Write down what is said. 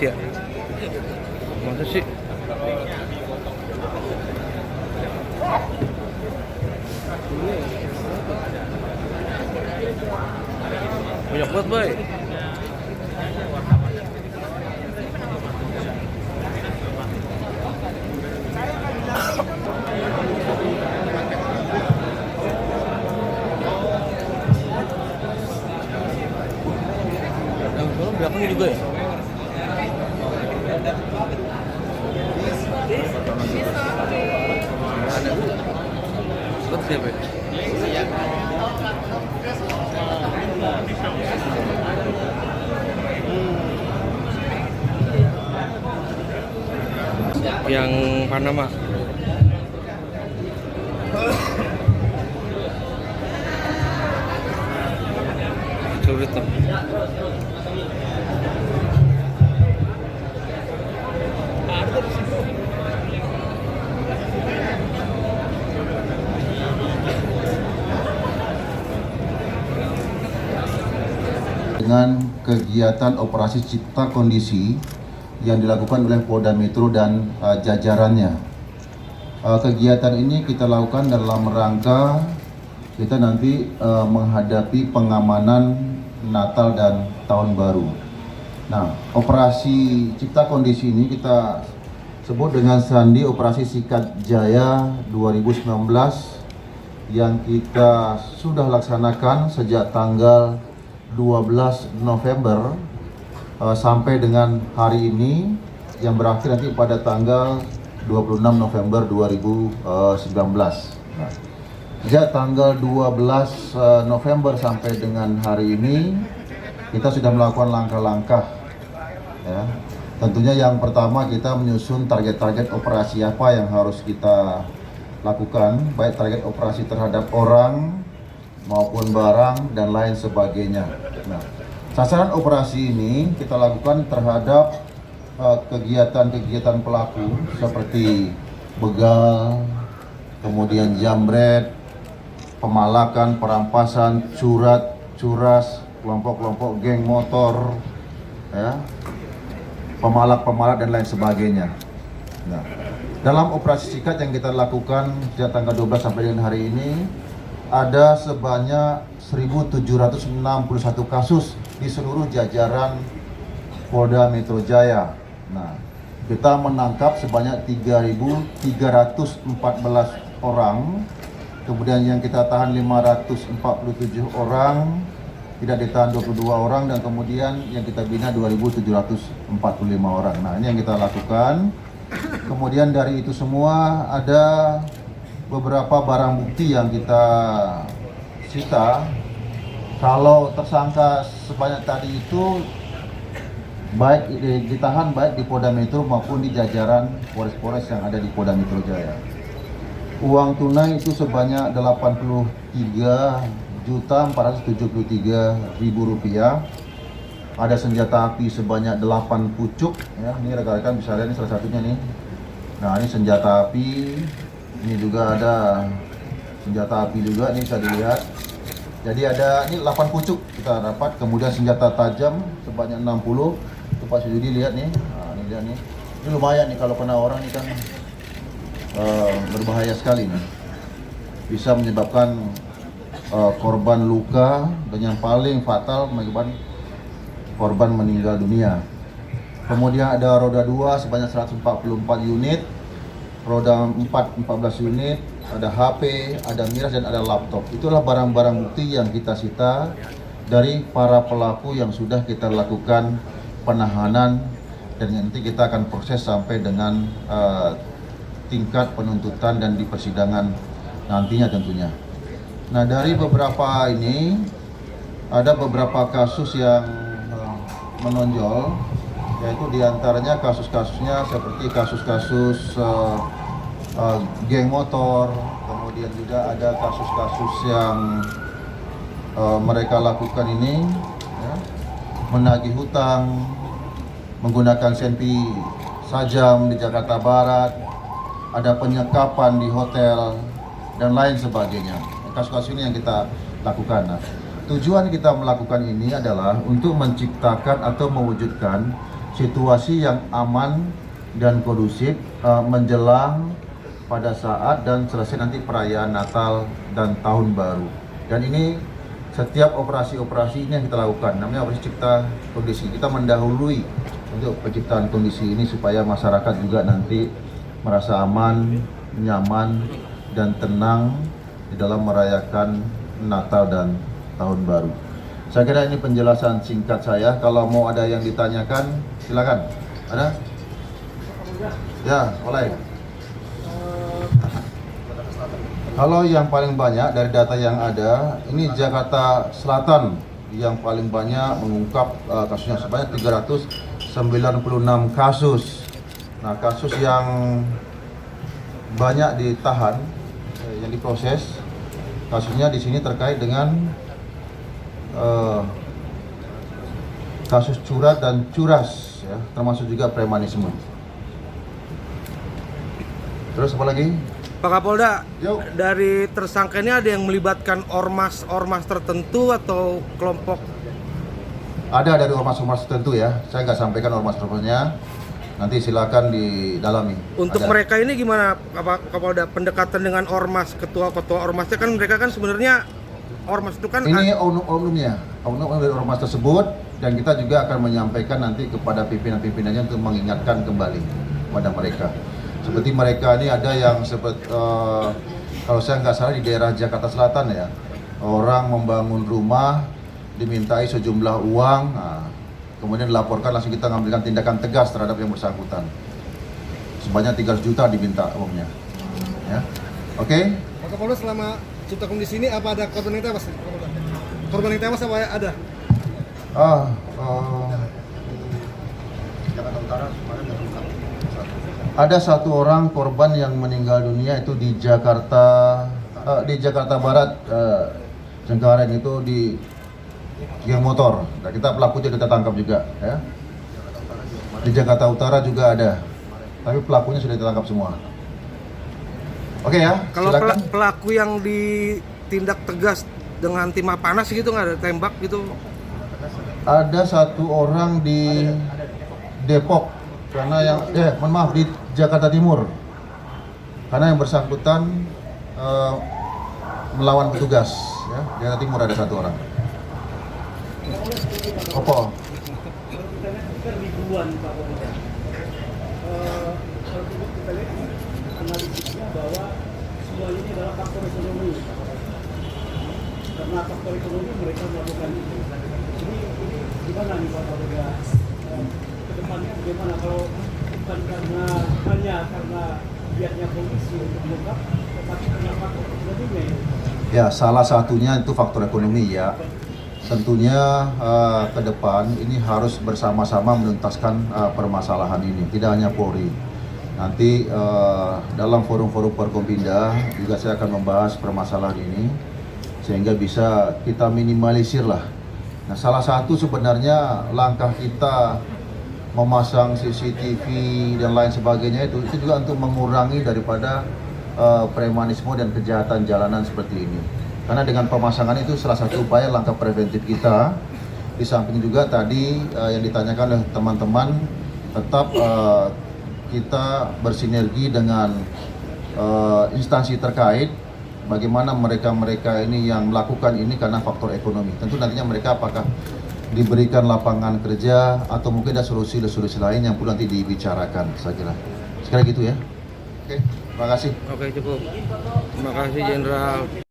Ya, masa sih? Banyak banget, boy. Yang kalau belakangnya juga ya? Ada. Terus siapa ya? Yang Panama. Sulit tuh. Dengan kegiatan operasi cipta kondisi yang dilakukan oleh Polda Metro dan jajarannya. Kegiatan ini kita lakukan dalam rangka kita nanti menghadapi pengamanan Natal dan Tahun Baru. Nah, operasi cipta kondisi ini kita sebut dengan sandi Operasi Sikat Jaya 2019 yang kita sudah laksanakan sejak tanggal 12 November sampai dengan hari ini yang berakhir nanti pada tanggal 26 November 2019. Nah, sejak tanggal 12 November sampai dengan hari ini kita sudah melakukan langkah-langkah ya. Tentunya yang pertama kita menyusun target-target operasi apa yang harus kita lakukan, baik target operasi terhadap orang maupun barang dan lain sebagainya. Nah, sasaran operasi ini kita lakukan terhadap kegiatan-kegiatan pelaku seperti begal, kemudian jambret, pemalakan, perampasan, curas, kelompok-kelompok geng motor, ya, pemalak dan lain sebagainya. Nah, dalam operasi sikat yang kita lakukan sejak tanggal 12 sampai dengan hari ini ada sebanyak 1.761 kasus di seluruh jajaran Polda Metro Jaya. Nah, kita menangkap sebanyak 3.314 orang, kemudian yang kita tahan 547 orang, tidak ditahan 22 orang, dan kemudian yang kita bina 2.745 orang. Nah, ini yang kita lakukan. Kemudian dari itu semua ada beberapa barang bukti yang kita sita. Kalau tersangka sebanyak tadi itu baik ditahan baik di Polda Metro maupun di jajaran Polres-Polres yang ada di Polda Metro Jaya. Uang tunai itu sebanyak 83.473.000 rupiah. Ada senjata api sebanyak 8 pucuk ya. Ini rekan-rekan bisa lihat ini salah satunya nih. Nah, ini senjata api. Ini juga ada senjata api juga, ini bisa dilihat. Jadi ada ini 8 pucuk kita dapat, kemudian senjata tajam sebanyak 60. Itu Pak Sujudi lihat nih. Nah, ini lihat nih. Ini lumayan nih kalau kena orang ini kan berbahaya sekali nih. Bisa menyebabkan korban luka dan yang paling fatal menyebabkan korban meninggal dunia. Kemudian ada roda 2 sebanyak 144 unit. Roda 4 14 unit, ada HP, ada miras, dan ada laptop. Itulah barang-barang bukti yang kita sita dari para pelaku yang sudah kita lakukan penahanan, dan nanti kita akan proses sampai dengan tingkat penuntutan dan di persidangan nantinya tentunya. Nah, dari beberapa ini ada beberapa kasus yang menonjol, yaitu diantaranya kasus-kasusnya seperti kasus-kasus geng motor, kemudian juga ada kasus-kasus yang mereka lakukan ini ya, menagih hutang, menggunakan senpi sajam di Jakarta Barat, ada penyekapan di hotel, dan lain sebagainya. Kasus-kasus ini yang kita lakukan. Nah, tujuan kita melakukan ini adalah untuk menciptakan atau mewujudkan situasi yang aman dan kondusif menjelang pada saat dan selesai nanti perayaan Natal dan Tahun Baru. Dan ini setiap operasi-operasi ini yang kita lakukan, namanya operasi cipta kondisi. Kita mendahului untuk penciptaan kondisi ini supaya masyarakat juga nanti merasa aman, nyaman, dan tenang di dalam merayakan Natal dan Tahun Baru. Saya kira ini penjelasan singkat saya. Kalau mau ada yang ditanyakan, silakan. Ada? Ya, boleh. Kalau yang paling banyak dari data yang ada, ini Jakarta Selatan yang paling banyak mengungkap kasusnya sebanyak 396 kasus. Nah, kasus yang banyak ditahan, yang diproses, kasusnya di sini terkait dengan kasus curat dan curas, ya, termasuk juga premanisme. Terus apa lagi? Pak Kapolda, Yuk. dari tersangka ini ada yang melibatkan ormas tertentu atau kelompok? Ada dari ormas-ormas tertentu ya. Saya nggak sampaikan ormas-ormasnya. Nanti silakan didalami. Untuk Ada. mereka ini gimana, Pak Kapolda? Pendekatan dengan ormas, ketua-ketua ormasnya kan mereka kan sebenarnya ormas itu kan Ini oknumnya, oknum dari ormas tersebut, dan kita juga akan menyampaikan nanti kepada pimpinan-pimpinannya untuk mengingatkan kembali kepada mereka. Seperti mereka ini ada yang seperti kalau saya nggak salah di daerah Jakarta Selatan ya, orang membangun rumah dimintai sejumlah uang, nah, kemudian dilaporkan, langsung kita mengambilkan tindakan tegas terhadap yang bersangkutan. Sebanyak 300 juta diminta uangnya. Ya, oke? Pak Kapolda, selama cipta kondisi ini apa ada korban yang tewas? Korban yang tewas apa ada? Jakarta Utara kemarin ada satu orang korban yang meninggal dunia itu di Jakarta Barat, Cengkareng itu di geng motor. Nah, kita pelakunya kita tangkap juga, ya. Di Jakarta Utara juga ada, tapi pelakunya sudah ditangkap semua. Oke ya. kalau silakan. pelaku yang ditindak tegas dengan timah panas gitu, nggak ada tembak gitu? Ada satu orang di Depok, karena yang mohon maaf, di Jakarta Timur, karena yang bersangkutan melawan petugas, ya. Jakarta Timur ada satu orang. Opo. Ribuan Pak Kapolda. Kalau kita lihat analisisnya bahwa semua ini adalah faktor ekonomi. Karena faktor ekonomi mereka melakukan itu. Ini gimana nih Pak Kapolda? Kedepannya bagaimana kalau bukan karena biarnya polisi untuk mengungkap, tetapi karena faktor ekonominya ya? Ya, salah satunya itu faktor ekonomi ya. Tentunya ke depan ini harus bersama-sama menuntaskan permasalahan ini, tidak hanya Polri. Nanti dalam forum-forum Forkompinda juga saya akan membahas permasalahan ini sehingga bisa kita minimalisir lah. Nah, salah satu sebenarnya langkah kita memasang CCTV dan lain sebagainya itu juga untuk mengurangi daripada premanisme dan kejahatan jalanan seperti ini. Karena dengan pemasangan itu salah satu upaya langkah preventif kita. Di samping juga tadi yang ditanyakan oleh teman-teman, tetap kita bersinergi dengan instansi terkait. Bagaimana mereka ini yang melakukan ini karena faktor ekonomi. Tentu nantinya mereka apakah diberikan lapangan kerja atau mungkin ada solusi-solusi lain yang perlu nanti dibicarakan, saya kira. Sekali gitu ya. Oke, terima kasih. Oke, cukup. Terima kasih Jenderal.